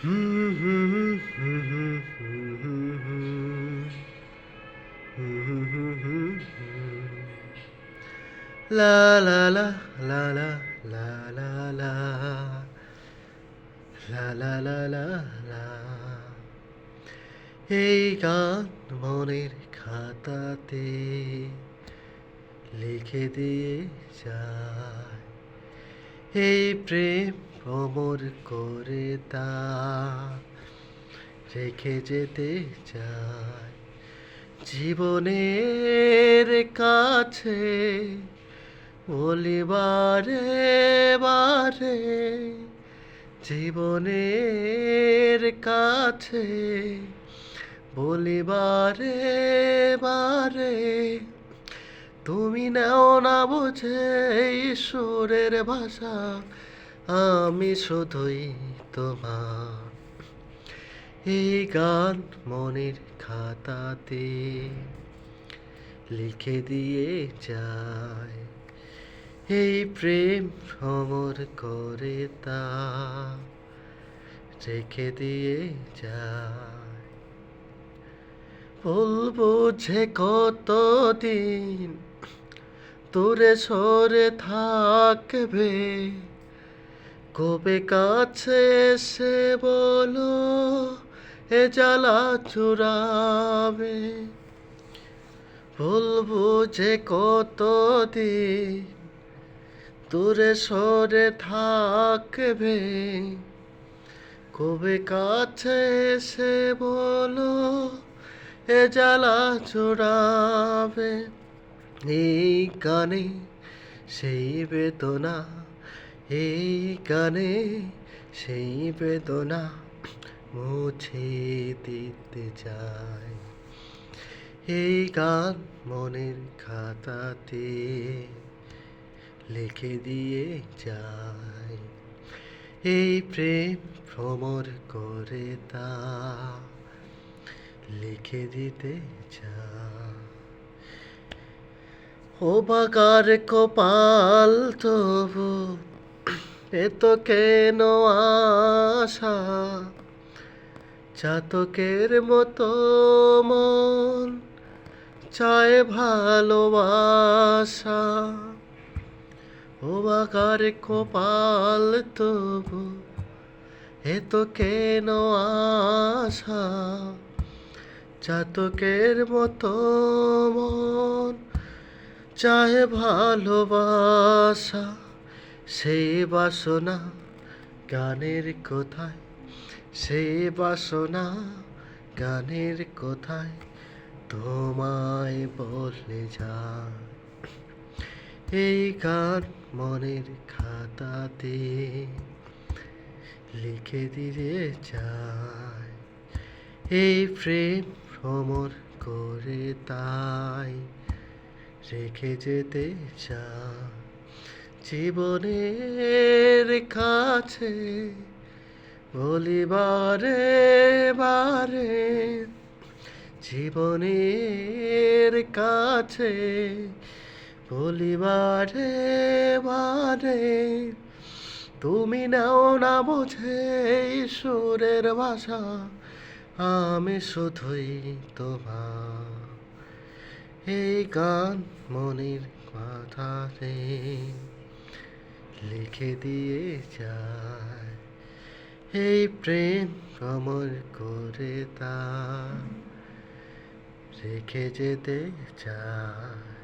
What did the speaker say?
La la la la la la la la la la la la la এই গান মনের খাতাতে লিখে দিয়ে যায় এই প্রেম অমর করে তা রেখে যেতে চায় জীবনের কাছে বলিবারে বারে জীবনের কাছে বলিবারে বারে তুমি নাও না বুঝে ঈশ্বরের ভাষা আমি শুধুই তোমার এই গান মনের খাতাতে লিখে দিয়ে যায় এই প্রেম অমর করে তা রেখে দিয়ে যায় বলবো যে কতদিন দূরে সরে থাকবে কবে কাছে এসে বলো এ জ্বালা চুরাবে বলবো যে কতদিন দূরে সরে থাকবে কবে কাছে এসে বলো এ জ্বালা চুরাবে এই গানে সেই বেদনা এই গানে সেই বেদনা মুছে দিতে চাই এই গান মনের খাতাতে লিখে দিয়ে যায় এই প্রেম ভ্রমর করে তা লিখে দিতে চায় ও বাগার কপাল তবু এত কেন আশা চাতকের মতো মন চায় ভালোবাসা ও বাগার কপাল তবু এত কেন আশা চাতকের মতো মন চায় ভালোবাসা সেই বাসনা গানের কোথায় সেই বাসনা গানের কোথায় তোমায় বলে যায় এই গান মনের খাতাতে লিখে দিয়ে যায় এই প্রেম ভ্রমর করে তাই রেখে যেতে চায় জীবনের কাছে বলিবারে বারে জীবনের কাছে বলিবারে বারে তুমি নাও না বুঝে সুরের ভাষা আমি শুধুই তোমার এই গান মনের কথাতে লিখে দিয়ে যায় এই প্রেম অমর করে তা রেখে যেতে চায়